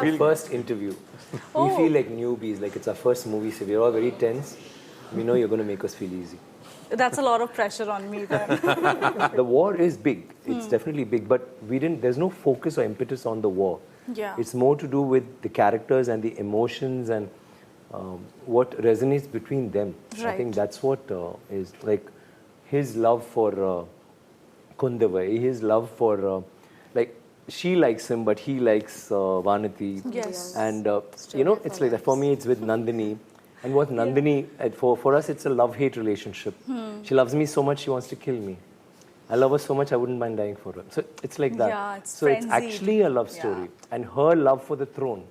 the first interview. We feel like newbies, like it's our first movie, so we're all very tense. We know you're going to make us feel easy. That's a lot of pressure on me then. The war is big. It's definitely big, but there's no focus or impetus on the war. Yeah. It's more to do with the characters and the emotions and what resonates between them. Right. I think that's what is like his love for Kundavai, his love for like she likes him, but he likes Vanati. Yes. And you know, it's like that. For me, it's with Nandini. And what Nandini, for us, it's a love-hate relationship. She loves me so much, she wants to kill me. I love her so much, I wouldn't mind dying for her. So it's like that. Yeah, it's so frenzied. it's actually a love story. And her love for the throne,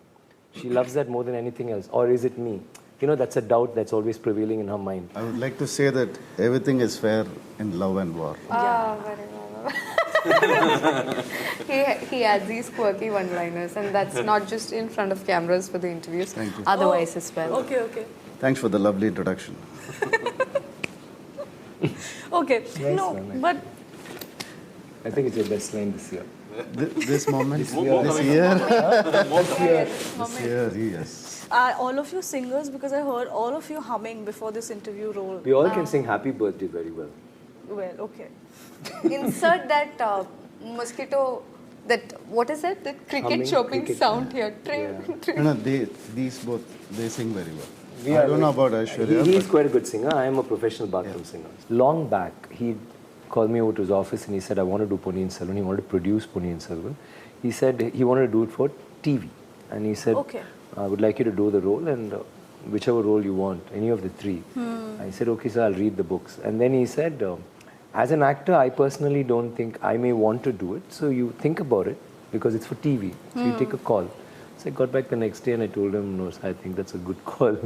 she loves that more than anything else. Or is it me? You know, that's a doubt that's always prevailing in her mind. I would like to say that everything is fair in love and war. Ah, very well. he adds these quirky one-liners, and that's not just in front of cameras for the interviews. Thank you. Otherwise as well. Okay. Thanks for the lovely introduction. Okay. Nice, No, nice. but I think it's your best line this year. This moment, this year, yes. are all of you singers? Because I heard all of you humming before this interview role. We all can sing Happy Birthday very well. Well, okay. Insert that mosquito, what is it? That cricket Humming, chirping cricket. sound here. No, these both, they sing very well. We I are don't know like- about Aishwarya. He's but quite a good singer. I am a professional bathroom singer. Long back, he called me over to his office and he said, I want to do Ponniyin Selvan. He wanted to produce Ponniyin Selvan. He said he wanted to do it for TV. And he said, Okay. I would like you to do the role and whichever role you want, any of the three. I said, okay, sir, I'll read the books. And then he said, as an actor, I personally don't think I may want to do it. So you think about it because it's for TV. So you take a call. So I got back the next day and I told him, no, I think that's a good call.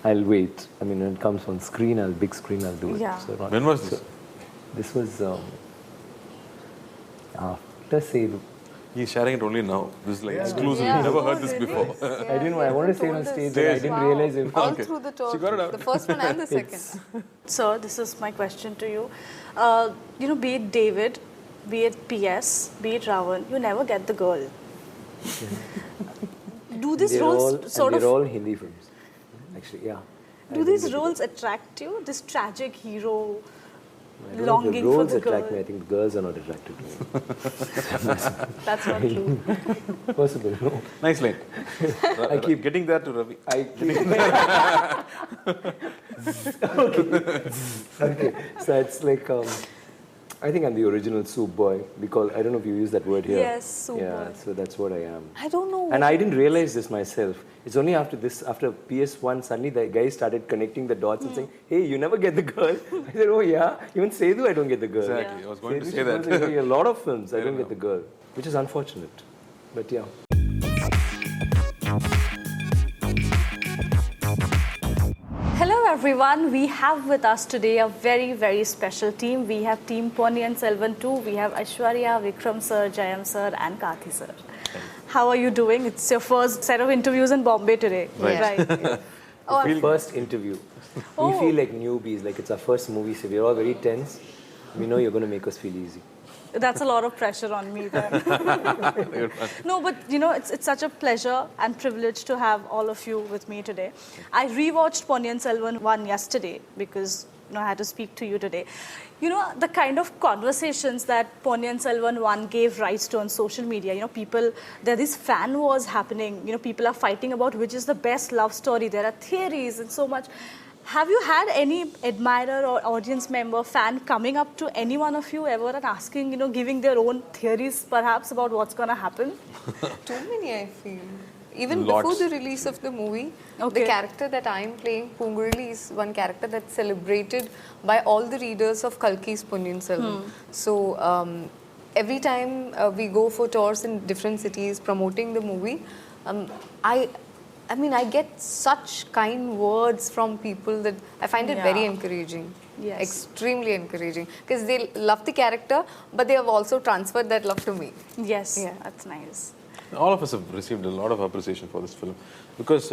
I'll wait. I mean, when it comes on screen, big screen, I'll do it. Yeah. So When was this? This was after Sedu. He's sharing it only now. This is like exclusive. Yeah. Never heard this Really? before. I didn't know. I wanted to say it on stage, but I didn't realize it. All Okay. through the tour. She got it out. The first one and the second. Sir, this is my question to you. You know, be it David, be it PS, be it Ravan, you never get the girl. Do these roles They're all Hindi films. Actually, yeah. do these roles attract you? This tragic hero I don't know if longing the for roles the attract girl. me. I think the girls are not attracted to me. That's not true. Possible, no. Nice line. I keep getting that to Ravi. Okay, so it's like I think I'm the original soup boy because I don't know if you use that word here. Yes, soup yeah, boy. so that's what I am. I don't know. And I didn't realize this myself. It's only after PS1, suddenly the guys started connecting the dots and saying, hey, you never get the girl. I said, oh yeah, even Sedu I don't get the girl. Exactly. I was going to Sedu say that. supposedly a lot of films I don't get the girl, which is unfortunate. But yeah. Hello everyone, we have with us today a very special team. We have team Ponniyin Selvan II, we have Aishwarya, Vikram sir, Jayam sir and Karthi sir. How are you doing? It's your first set of interviews in Bombay today. Right. First interview. We feel like newbies, like it's our first movie, so we're all very tense. We know you're going to make us feel easy. That's a lot of pressure on me then. No, but you know, it's such a pleasure and privilege to have all of you with me today. I rewatched Ponniyin Selvan I yesterday because I had to speak to you today. You know, the kind of conversations that Ponniyin Selvan I gave rise to on social media, there are these fan wars happening. People are fighting about which is the best love story. There are theories and so much. Have you had any admirer or audience member, fan coming up to any one of you ever and asking, giving their own theories perhaps about what's going to happen? Too many, I feel. Even Lots. before the release of the movie, Okay. the character that I am playing, Pungurli, is one character that's celebrated by all the readers of Kalki's Ponniyin Selvan. So every time we go for tours in different cities promoting the movie, I mean, I get such kind words from people that I find it very encouraging. Yes. Extremely encouraging. Because they love the character, but they have also transferred that love to me. Yes, Yeah. that's nice. All of us have received a lot of appreciation for this film because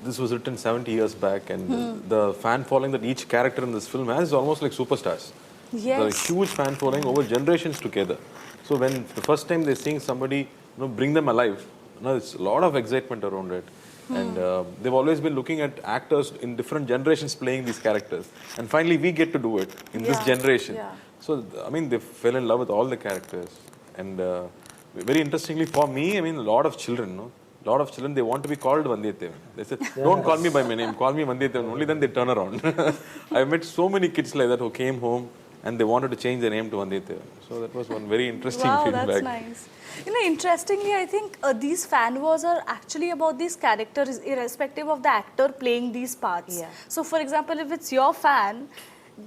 this was written 70 years back and the fan following that each character in this film has is almost like superstars. Yes. There are a huge fan following over generations together. So when the first time they're seeing somebody bring them alive, there's a lot of excitement around it. And they've always been looking at actors in different generations playing these characters. And finally, we get to do it in this generation. Yeah. So, I mean, they fell in love with all the characters. And very interestingly, for me, I mean, a lot of children, a lot of children, they want to be called Vandiyathevan. They said, don't call me by my name, call me Vandiyathevan. Only then they turn around. I've met so many kids like that who came home and they wanted to change their name to Vandiyathevan. So that was one very interesting feedback. Wow, that's nice. Interestingly, I think these fan wars are actually about these characters, irrespective of the actor playing these parts. Yeah. So, for example, if it's your fan,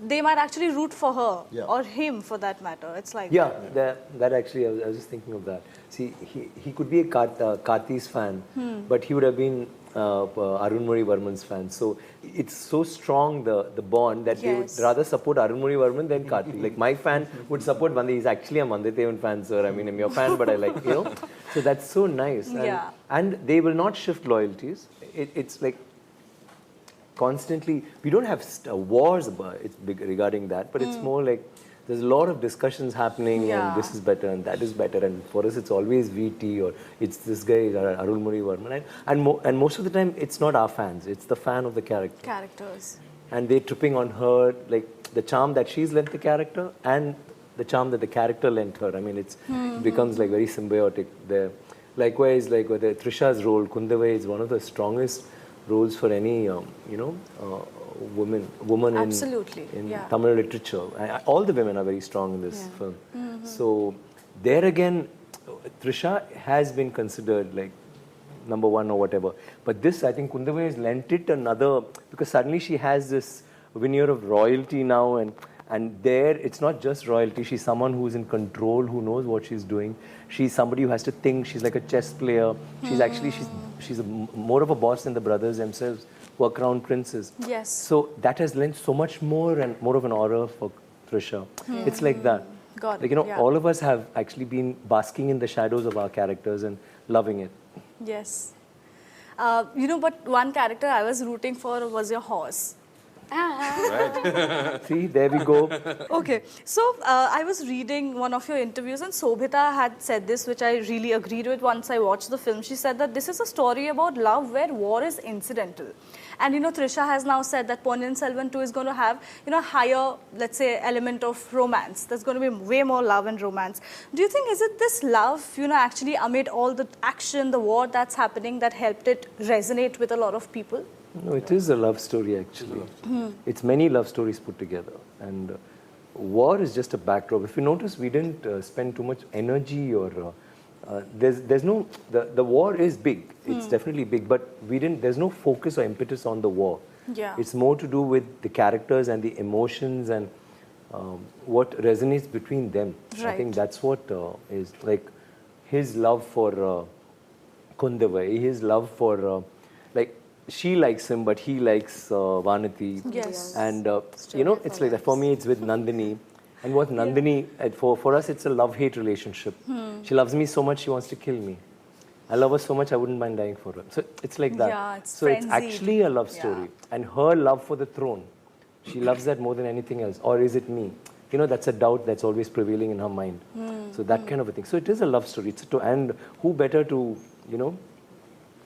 they might actually root for her or him, for that matter. It's like that actually, I was just thinking of that. See, he could be a Karthi's fan, but he would have been Arunmozhi Varman's fan. So it's so strong, the bond, that they would rather support Arunmozhi Varman than Karthi. Like, my fan would support Vande. He's actually a Vandiyathevan fan, sir. I mean, I'm your fan, but I like, So that's so nice. And they will not shift loyalties. It's like, constantly, we don't have wars regarding that, but it's more like there's a lot of discussions happening, and this is better and that is better, and for us it's always VT, or it's this guy Arulmozhi Varman, and most of the time it's not our fans, it's the fan of the characters, and they're tripping on her, like the charm that she's lent the character and the charm that the character lent her. I mean, it becomes like very symbiotic there. Likewise, like with Trisha's role, Kundavai is one of the strongest roles for any woman in Tamil literature. All the women are very strong in this film. So there again, Trisha has been considered like number one or whatever. But this, I think Kundavai has lent it another, because suddenly she has this veneer of royalty now, and there it's not just royalty. She's someone who's in control, who knows what she's doing. She's somebody who has to think. She's like a chess player. She's actually she's more of a boss than the brothers themselves, who are crown princes. Yes. So that has lent so much more and more of an aura for Trisha. It's like that. Got like, it. all of us have actually been basking in the shadows of our characters and loving it. Yes. But one character I was rooting for was your horse. Right. See, there we go. Okay, so I was reading one of your interviews, and Sobhita had said this, which I really agreed with once I watched the film. She said that this is a story about love where war is incidental. And Trisha has now said that Ponniyin Selvan II is going to have higher, let's say, element of romance. There's going to be way more love and romance. Do you think, is it this love, actually amid all the action, the war that's happening, that helped it resonate with a lot of people? No, it is a love story actually. It's many love stories put together, and war is just a backdrop. If you notice, we didn't spend too much energy, or there's no, the war is big. It's definitely big, but there's no focus or impetus on the war. Yeah. It's more to do with the characters and the emotions and what resonates between them. Right. I think that's what is like his love for Kundavai, his love for she likes him, but he likes Vanati. Yes. And, it's like that. For me, it's with Nandini. And what Nandini, for us, it's a love-hate relationship. She loves me so much, she wants to kill me. I love her so much, I wouldn't mind dying for her. So it's like that. Yeah, it's so frenzied. It's actually a love story. And her love for the throne, she loves that more than anything else. Or is it me? That's a doubt that's always prevailing in her mind. So that kind of a thing. So it is a love story. And who better to,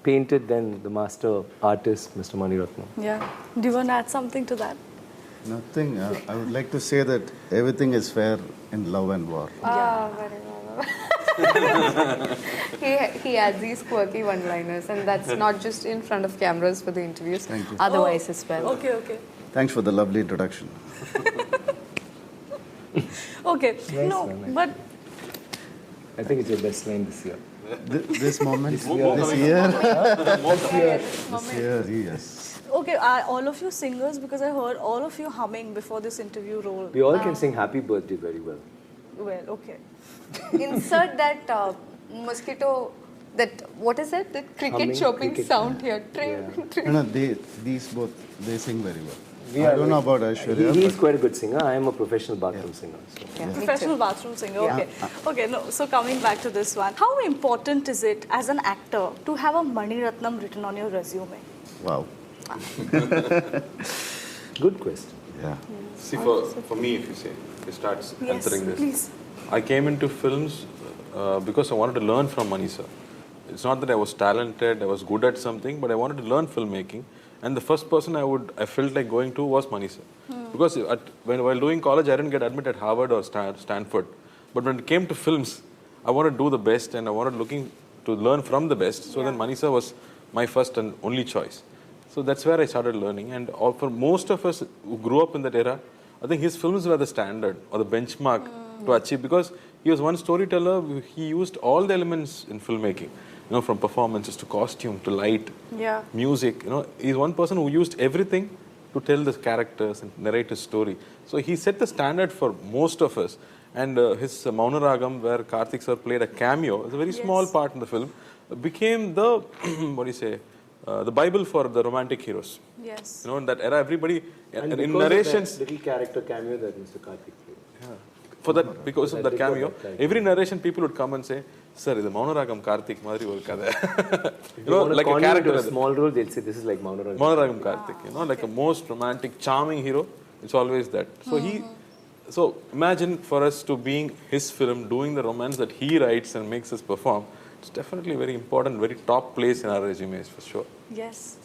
paint it than the master artist, Mr. Mani Ratnam. Yeah. Do you want to add something to that? Nothing. I would like to say that everything is fair in love and war. Very well. he adds these quirky one-liners, and that's not just in front of cameras for the interviews. Thank you. Otherwise as well. Okay. Thanks for the lovely introduction. Okay. Nice. But I think it's your best line this year. This moment, this year, yes. okay, are all of you singers? Because I heard all of you humming before this interview rolled. We all can sing Happy Birthday very well. Well, okay. Insert that mosquito, what is it? That cricket Humming, chirping cricket, sound here. No, these both, they sing very well. I don't know about Aishwarya. He's quite a good singer. I am a professional bathroom singer. So. Yeah, Professional bathroom singer, okay. Okay, no, so coming back to this one. How important is it as an actor to have a Mani Ratnam written on your resume? Wow. Good question. Yeah. See, for me, if you start answering this. Please. I came into films because I wanted to learn from Mani sir. It's not that I was talented, I was good at something, but I wanted to learn filmmaking. And the first person I felt like going to was Mani sir. Because while doing college, I didn't get admitted at Harvard or Stanford. But when it came to films, I wanted to do the best and I wanted looking to learn from the best. So then Mani sir was my first and only choice. So that's where I started learning. And for most of us who grew up in that era, I think his films were the standard or the benchmark to achieve, because he was one storyteller. He used all the elements in filmmaking, from performances to costume to light, music. He's one person who used everything to tell the characters and narrate his story. So he set the standard for most of us. And his Maunaragam, where Karthi sir played a cameo, it's a very small part in the film, became the the Bible for the romantic heroes. Yes. In that era, everybody and in narrations. Little character cameo that Mr. Karthi played. For that, because of that cameo, every narration people would come and say, "Sir, this is Maunaragam Karthik madri or kada." Like a character. A small role, they'll say this is like Maunaragam. Maunaragam Karthik, like a most romantic, charming hero. It's always that. So so imagine for us to being his film, doing the romance that he writes and makes us perform. It's definitely very important, very top place in our resumes for sure. Yes.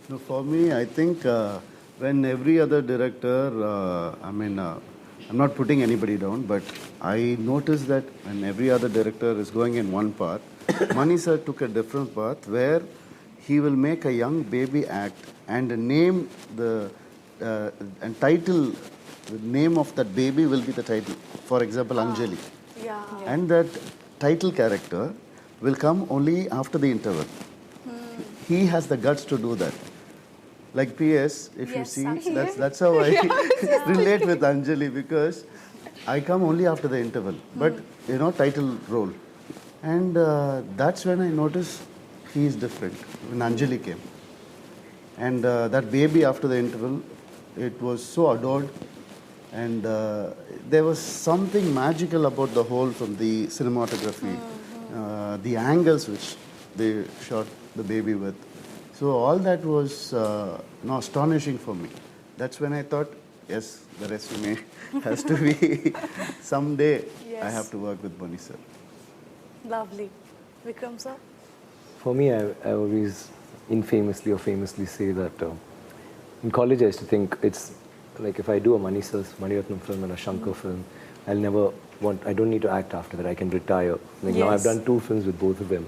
No, for me, I think when every other director, I'm not putting anybody down, but I noticed that when every other director is going in one path, Mani sir took a different path where he will make a young baby act and name and title, the name of that baby will be the title. For example, Anjali. Yeah. And that title character will come only after the interval. He has the guts to do that. Like PS, if you see, that's how I relate with Anjali, because I come only after the interval. But, title role. And that's when I noticed he is different, when Anjali came. And that baby after the interval, it was so adored. And there was something magical about the whole, from the cinematography, the angles which they shot the baby with. So all that was astonishing for me. That's when I thought, yes, the resume has to be someday I have to work with Mani sir. Lovely. Vikram sir? For me, I always infamously or famously say that in college I used to think it's like if I do a Mani Ratnam film and a Shankar film, I don't need to act after that. I can retire. Now I've done 2 films with both of them,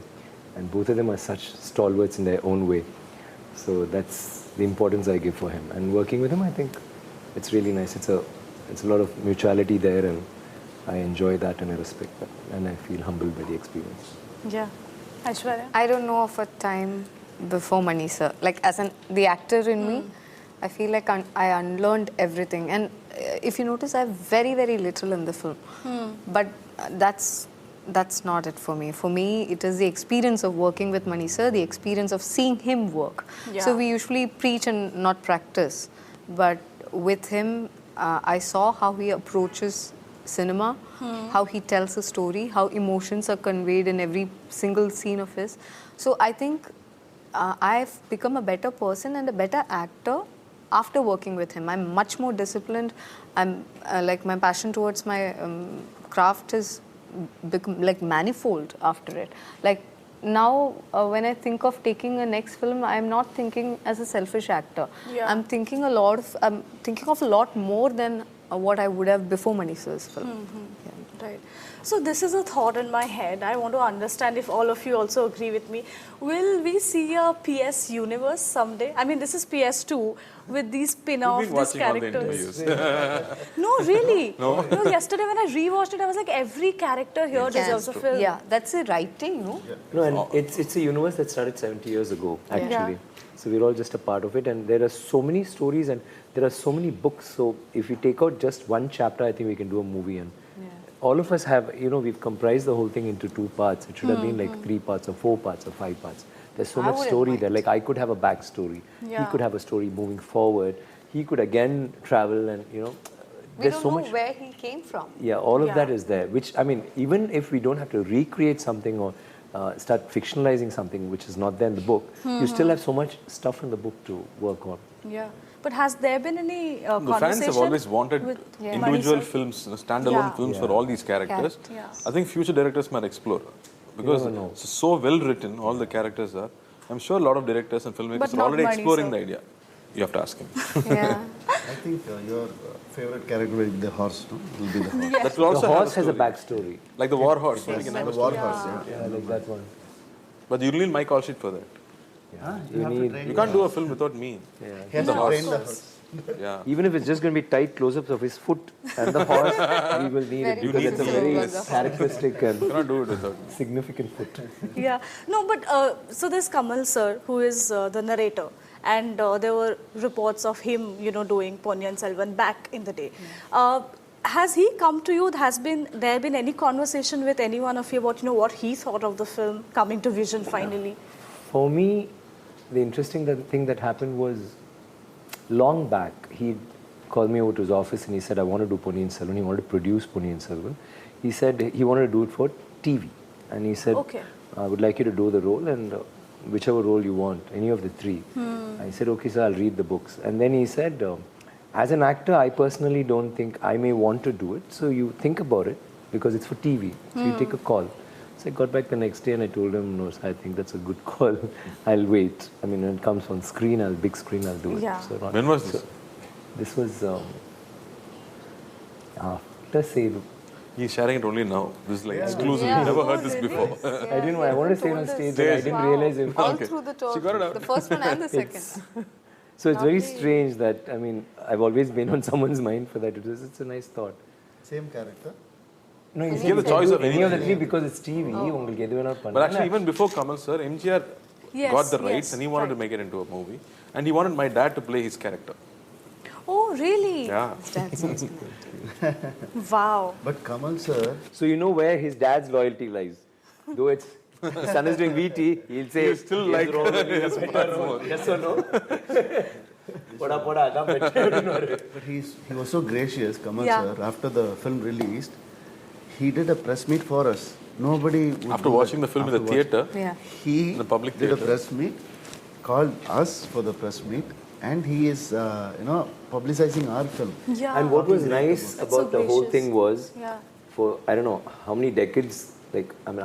and both of them are such stalwarts in their own way. So that's the importance I give for him. And working with him, I think it's really nice. It's a lot of mutuality there, and I enjoy that and I respect that, and I feel humbled by the experience. Yeah. Aishwarya? I don't know of a time before Mani sir. Like the actor in me, I feel like I unlearned everything. And if you notice, I have very, very little in the film. But that's not it for me. For me, it is the experience of working with Mani sir, the experience of seeing him work. Yeah. So we usually preach and not practice. But with him, I saw how he approaches cinema, how he tells a story, how emotions are conveyed in every single scene of his. So I think I've become a better person and a better actor after working with him. I'm much more disciplined. I'm my passion towards my craft is become manifold after it. Like now, when I think of taking a next film, I'm not thinking as a selfish actor. Yeah. I'm thinking of a lot more than what I would have before Mani sir's film. Right. So this is a thought in my head. I want to understand if all of you also agree with me. Will we see a PS universe someday? I mean, this is PS2 with these spin-off, these characters. No, really. No, yesterday when I rewatched it, I was like, every character here deserves a film. Yeah, that's the writing, no? Yeah. No, and it's a universe that started 70 years ago, actually. Yeah. So we're all just a part of it, and there are so many stories and there are so many books. So if we take out just one chapter, I think we can do a movie. And all of us have, we've comprised the whole thing into 2 parts. It should have been like 3 parts or 4 parts or 5 parts. There's so much story there. Like I could have a backstory. Yeah. He could have a story moving forward. He could again travel and, We there's don't so know much. where he came from. Yeah, all of that is there. Which, I mean, even if we don't have to recreate something or start fictionalizing something which is not there in the book, you still have so much stuff in the book to work on. Yeah. But has there been any conversation? The fans have always wanted individual films, standalone films for all these characters. Yeah. I think future directors might explore. because never know. it's so well written, all the characters are. I'm sure a lot of directors and filmmakers But are not already Mani, exploring sir. the idea. You have to ask him. Yeah. I think your favorite character will be the horse, no? It will be the horse. That will also The have horse has a story. backstory. Like the war horse. Like The war horse, yeah. Yeah, like that one. But you need my call sheet for that. Ah, You have to need- train You can't do a film without me. He has to train the horse. Yeah. Even if it's just going to be tight close-ups of his foot and the horse, we will need it Very because it's a visible very on the horse. characteristic and You cannot do it without me. significant foot. Yeah. No, but so there's Kamal sir, who is the narrator. And there were reports of him, doing Ponniyin Selvan back in the day. Has he come to you? Has there been any conversation with any one of you about, what he thought of the film coming to vision finally? For me, the interesting thing that happened was long back, he called me over to his office and he said, I want to do Ponniyin Selvan. He wanted to produce Ponniyin Selvan. He said he wanted to do it for TV. And he said, Okay. I would like you to do the role and whichever role you want, any of the three. I said, okay, sir, I'll read the books. And then he said, as an actor, I personally don't think I may want to do it. So you think about it because it's for TV. So you take a call. So I got back the next day and I told him, no, sir, I think that's a good call. I'll wait. I mean, when it comes on screen, big screen, I'll do it. Yeah. So When was this? this was after sale. He's sharing it only now. This is like exclusive. Yeah. Never heard Oh, this really? before. I didn't know. I wanted to say it on stage, but I didn't realize it. All Okay. through the tour. She got it out. The first one and the second. So it's very strange that, I mean, I've always been on someone's mind for that. It's a nice thought. Same character. No, you Give the choice of any of the anything. three because it's TV. உங்களுக்கு எது வேணா But actually, even before Kamal sir, MGR Yes, got the rights yes, and he wanted to make it into a movie. And he wanted my dad to play his character. Oh, really? Yeah. Wow. But Kamal sir, So you know where his dad's loyalty lies. Though it's his son is doing VT, he'll say He's still yes, like Rohan, yes, better role. Yes or no? Poda poda, adha better. but he was so gracious, Kamal Yeah. sir, after the film released, he did a press meet for us. Nobody would After do watching that. the film in the After theatre, Yeah. He In the public did a theatre. press meet, called us for the press meet, and he is, publicizing our film. Yeah. And what was nice about so the whole gracious. thing was, Yeah. for I don't know how many decades,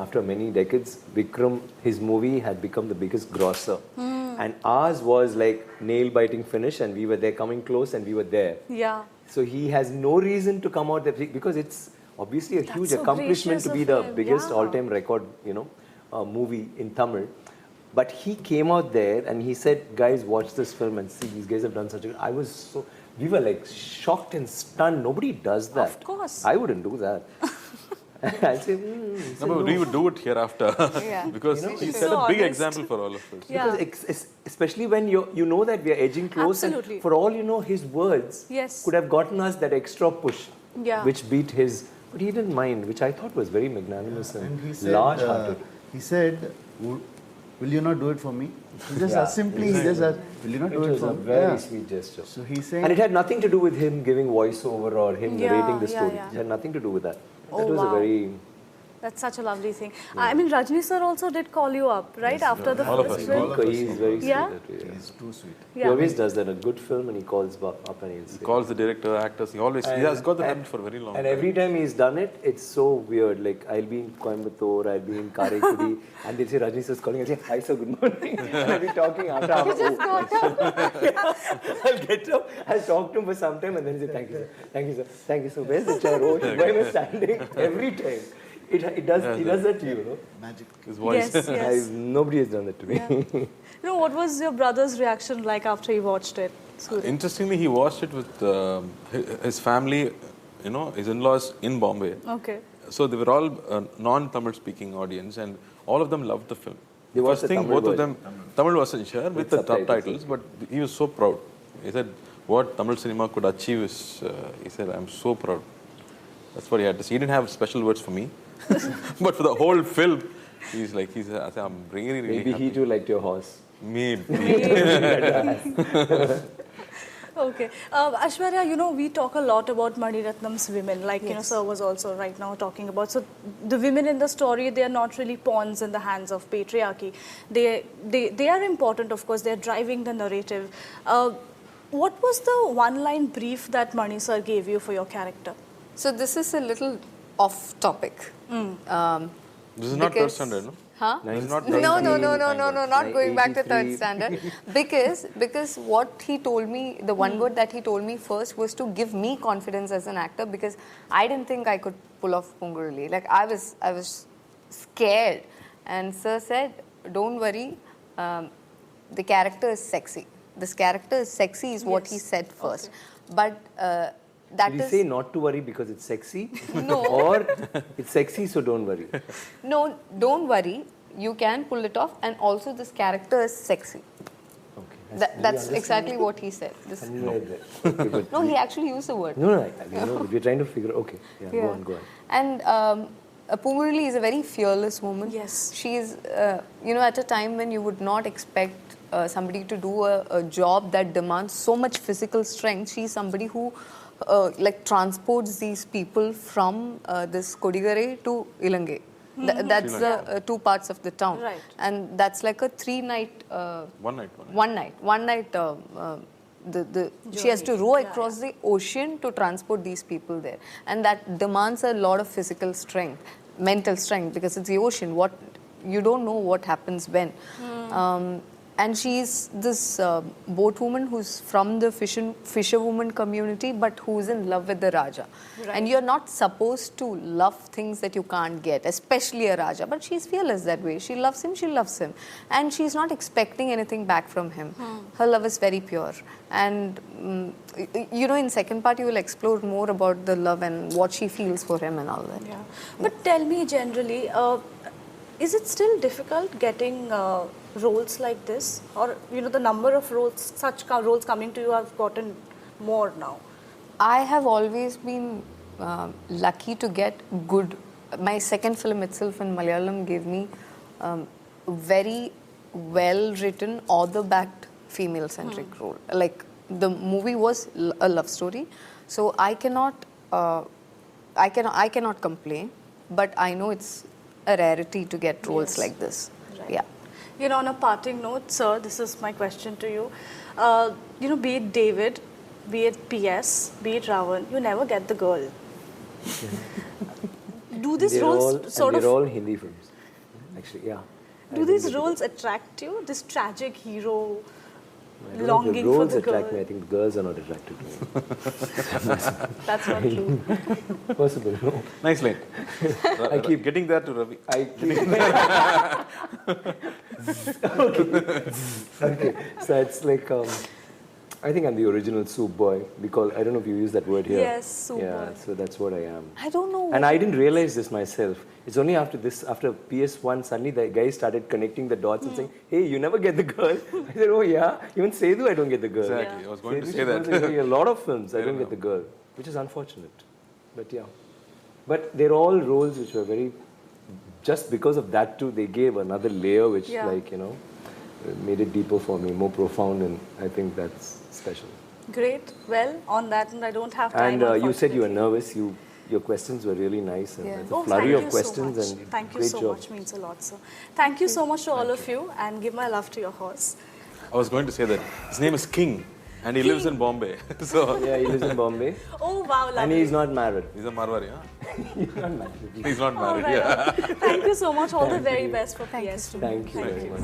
after many decades, Vikram, his movie had become the biggest grosser. And ours was like nail-biting finish and we were there coming close and we were there. Yeah. So he has no reason to come out there because it's obviously a huge so accomplishment to gracious be of the him, biggest yeah. all-time record, movie in Tamil. But he came out there and he said, guys, watch this film and see, these guys have done such a good... we were like shocked and stunned. Nobody does that. Of course. I wouldn't do that. I say, no, but we would do it hereafter. Yeah. Because he set So a big honest. example for all of us. Yeah. Because especially when you know that we are edging close, Absolutely. and for all you know, his words Yes. could have gotten us that extra push, Yeah. which beat his. But he didn't mind, which I thought was very magnanimous And and he said, large-hearted. will you not do it for me? He just Yeah. asked simply, he just asked, will you not It do it was for a me? very Yeah. sweet gesture. So he's saying, And it had nothing to do with him giving voiceover or him Yeah, narrating the yeah, story. yeah. It had nothing to do with that. Oh, That was wow. a very... That's such a lovely thing. I mean, Rajni sir also did call you up, right? After the all of first us. film. All of us. He's very sweet Yeah? that way. Yeah. he's too sweet. He Yeah. always does that. A good film and he calls up and he'll He say. calls the director, actors. He has got the habit for a very long And time. every time he's done it, it's so weird. Like, I'll be in Coimbatore, I'll be in Karaikudi, and they'll say, Rajni sir's calling. I'll say, hi sir, good morning. And I'll be talking after hours. Just got up. I'll get up, I'll talk to him for some time, and then he'll say, thank you sir, thank you sir, thank you sir. Where's the chair? Oh, where am I standing? Every time. He does that to you, Magic. His voice. Yes, yes. Nobody has done that to me. What was your brother's reaction like after he watched it? Surya? Interestingly, he watched it with his family, his in-laws in Bombay. Okay. So they were all non-Tamil speaking audience and all of them loved the film. They watched First the thing, Tamil both of them, Tamil wasn't sure with the subtitles, but he was so proud. He said, what Tamil cinema could achieve is, he said, I'm so proud. That's what he had to say. He didn't have special words for me, but for the whole film, I said, I'm really, really Maybe happy. he too liked your horse. Maybe. Okay. Aishwarya, we talk a lot about Mani Ratnam's women, like, sir was also right now talking about. So the women in the story, they are not really pawns in the hands of patriarchy. They are important, of course. They're driving the narrative. What was the one-line brief that Mani sir gave you for your character? So this is a little off topic. This is not third standard, no? Huh? This is not No, third not going back to third 83. standard. Because what he told me, the one word that he told me first was to give me confidence as an actor, because I didn't think I could pull off Pungurli. Like I was scared, and sir said, "Don't worry, the character is sexy. This character is sexy," is what he said first. But that Did he is say not to worry because it's sexy? No. Or it's sexy, so don't worry? no, don't worry. You can pull it off, and also this character is sexy. Okay. That's exactly what he said. This, Okay, but no, he actually used the word. no, we're trying to figure. Okay, yeah, go on. And Pungurli is a very fearless woman. Yes. She is, at a time when you would not expect somebody to do a job that demands so much physical strength. She's somebody who transports these people from this Kodigare to Ilangai. That's the 2 parts of the town. Right. And that's like a 3-night... One night. She has to row across the ocean to transport these people there. And that demands a lot of physical strength, mental strength, because it's the ocean. You don't know what happens when. And she's this boatwoman who's from the fisherwoman community, but who's in love with the Raja. Right. And you're not supposed to love things that you can't get, especially a Raja. But she's fearless that way. She loves him. And she's not expecting anything back from him. Her love is very pure. And, in second part, you will explore more about the love and what she feels for him and all that. Yeah. But tell me generally, is it still difficult getting roles like this? Or, the number of roles, such roles coming to you have gotten more now? I have always been lucky to get good. My second film itself in Malayalam gave me very well-written, author-backed, female-centric role. Like, the movie was a love story. So I cannot complain, but I know it's a rarity to get roles like this. Right. Yeah. On a parting note, sir, this is my question to you. Be it David, be it PS, be it Ravan, you never get the girl. Do these roles they're all Hindi films, actually, yeah. Do these roles attract you? This tragic hero, I don't know if longing the roles for the attract girl? me. I think the girls are not attracted to me. That's not true. Possible, no? Nice line. I keep getting there to Ravi. Okay, so it's like, I think I'm the original soup boy, because I don't know if you use that word here. Yes, soup boy. So that's what I am. I don't know. And I didn't realize this myself. It's only after PS1, suddenly the guys started connecting the dots and saying, hey, you never get the girl. I said, oh yeah, even Sethu I don't get the girl. Exactly, I was going to Sethu say that. supposedly a lot of films I don't get the girl, which is unfortunate. But yeah. But they're all roles which were very, just because of that too, they gave another layer which made it deeper for me, more profound, and I think that's special. Great. Well, on that, and I don't have time. And you said you were nervous. Your questions were really nice, and there's a flurry of questions. So and thank you great so job. much. Means a lot, sir. Thank you so much to all of you, and give my love to your horse. I was going to say that his name is King, and he lives in Bombay. So Yeah, he lives in Bombay, Oh wow, lovely. and he's not married. he's a Marwari, huh? He's not married. He's not All married. right. Yeah. Thank you so much. All the very best for PS2. Thank you very much.